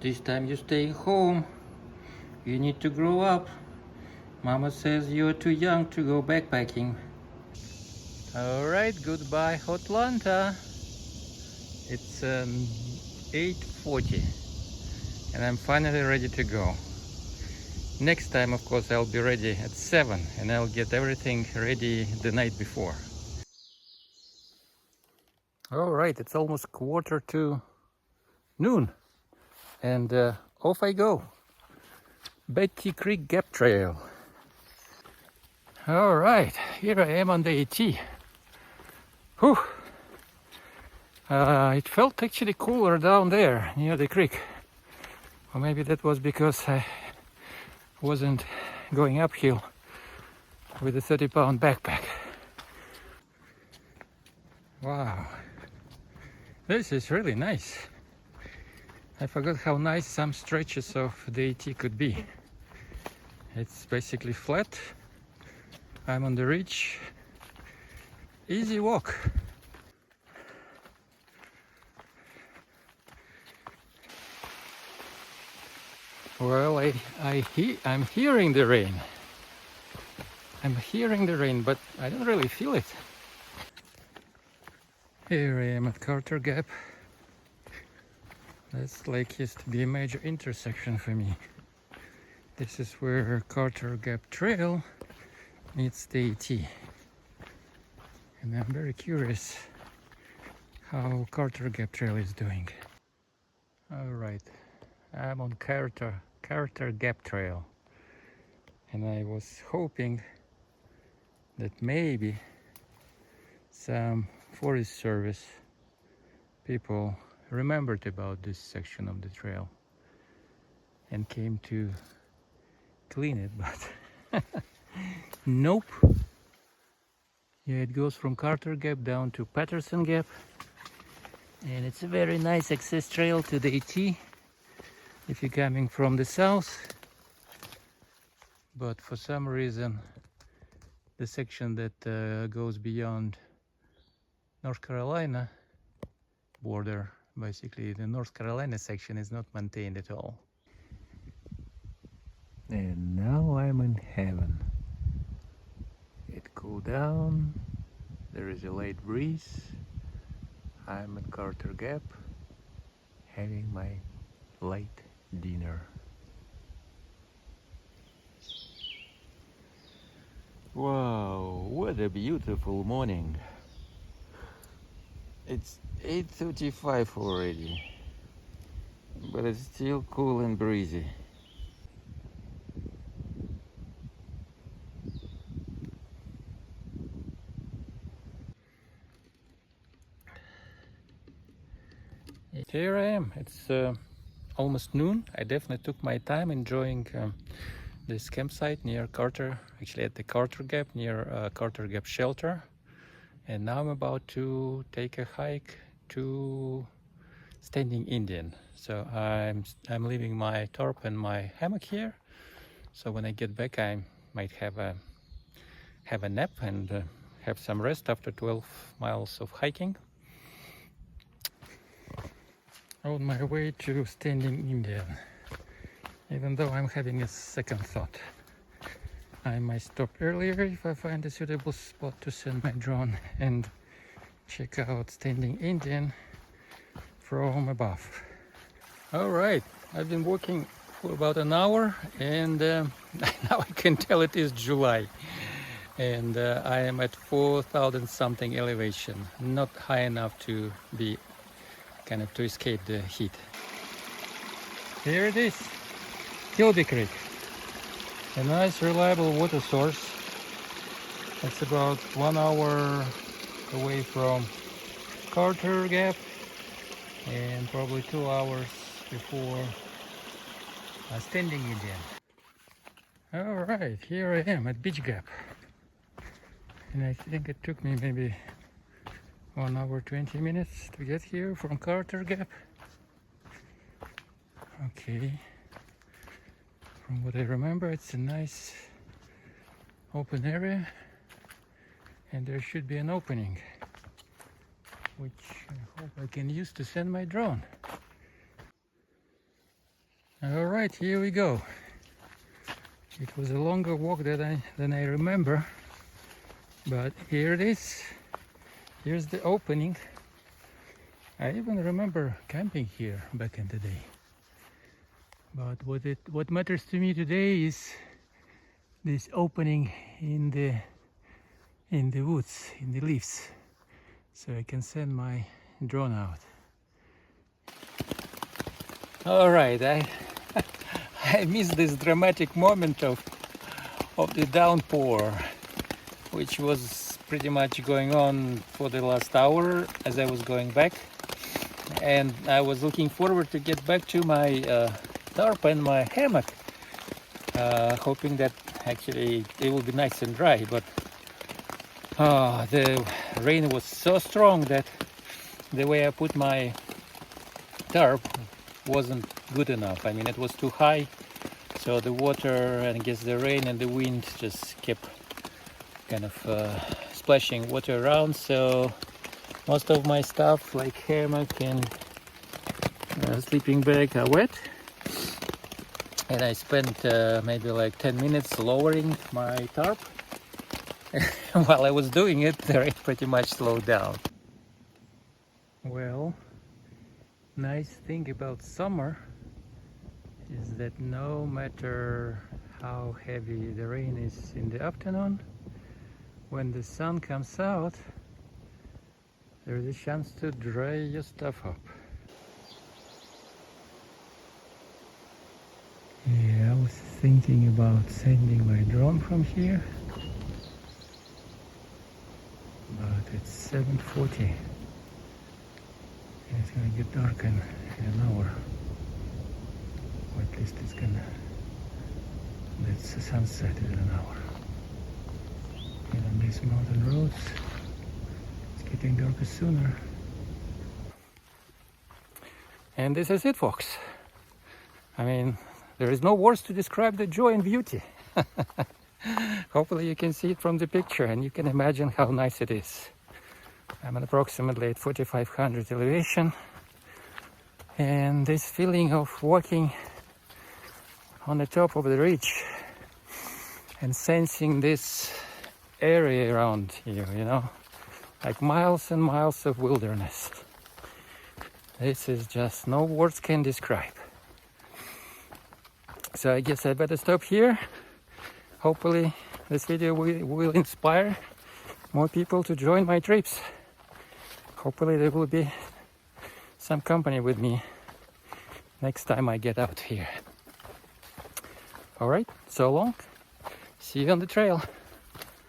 This time you're staying home. You need to grow up. Mama says you're too young to go backpacking. Alright, goodbye Atlanta. It's 8:40 and I'm finally ready to go. Next time, of course, I'll be ready at 7 and I'll get everything ready the night before. Alright, it's almost quarter to noon and off I go. Betty Creek Gap Trail. Alright, here I am on the AT. Whew. It felt actually cooler down there near the creek. Or maybe that was because I wasn't going uphill with a 30-pound backpack. Wow, this is really nice. I forgot how nice some stretches of the AT could be. It's basically flat. I'm on the ridge. Easy walk. Well, I'm hearing the rain. I'm hearing the rain, but I don't really feel it. Here I am at Carter Gap. This lake used to be a major intersection for me. This is where Carter Gap Trail meets the AT. And I'm very curious how Carter Gap Trail is doing. Alright, I'm on Carter Gap Trail. And I was hoping that maybe some Forest Service people remembered about this section of the trail and came to clean it, but nope. Yeah, it goes from Carter Gap down to Patterson Gap, and it's a very nice access trail to the AT if you're coming from the south. But for some reason the section that goes beyond North Carolina border, basically the North Carolina section, is not maintained at all. And now I'm in heaven. It cooled down, there is a light breeze. I'm at Carter Gap having my light dinner. Wow, what a beautiful morning. It's 8:35 already, but it's still cool and breezy. Here I am. It's almost noon. I definitely took my time enjoying this campsite near Carter, actually at the Carter Gap, near Carter Gap Shelter. And now I'm about to take a hike to Standing Indian. So I'm leaving my tarp and my hammock here. So when I get back, I might have a nap and have some rest after 12 miles of hiking. On my way to Standing Indian, even though I'm having a second thought. I might stop earlier if I find a suitable spot to send my drone and check out Standing Indian from above. Alright, I've been walking for about an hour and now I can tell it is July. And I am at 4,000 something elevation, not high enough to be to escape the heat. Here it is, Kilby Creek, a nice reliable water source. It's about 1 hour away from Carter Gap and probably 2 hours before Standing Indian. Alright, here I am at Beech Gap, and I think it took me maybe 1 hour 20 minutes to get here from Carter Gap. Okay, from what I remember, it's a nice open area and there should be an opening which I hope I can use to send my drone. All right, here we go. It was a longer walk than I remember, but here it is. Here's the opening. I even remember camping here back in the day. But what matters to me today is this opening in the woods, in the leaves, so I can send my drone out. All right, I missed this dramatic moment of the downpour, which was pretty much going on for the last hour as I was going back, and I was looking forward to get back to my tarp and my hammock, hoping that actually it will be nice and dry, but the rain was so strong that the way I put my tarp wasn't good enough. I mean, it was too high, so the water and I guess the rain and the wind just kept kind of splashing water around, so most of my stuff like hammock and sleeping bag are wet, and I spent maybe like 10 minutes lowering my tarp. While I was doing it, the rain pretty much slowed down. Well, nice thing about summer is that no matter how heavy the rain is in the afternoon, when the sun comes out, there is a chance to dry your stuff up. Yeah, I was thinking about sending my drone from here, but it's 7:40. It's gonna get dark in an hour, or at least it's gonna, that's the sunset in an hour. And on these mountain roads, it's getting darker sooner. And this is it, folks. I mean, there is no words to describe the joy and beauty. Hopefully you can see it from the picture and you can imagine how nice it is. I'm at approximately at 4,500 elevation, and this feeling of walking on the top of the ridge and sensing this area around you, you know, like miles and miles of wilderness. This is just, no words can describe. So I guess I better stop here. Hopefully this video will inspire more people to join my trips. Hopefully there will be some company with me next time I get out here. All right, so long. See you on the trail.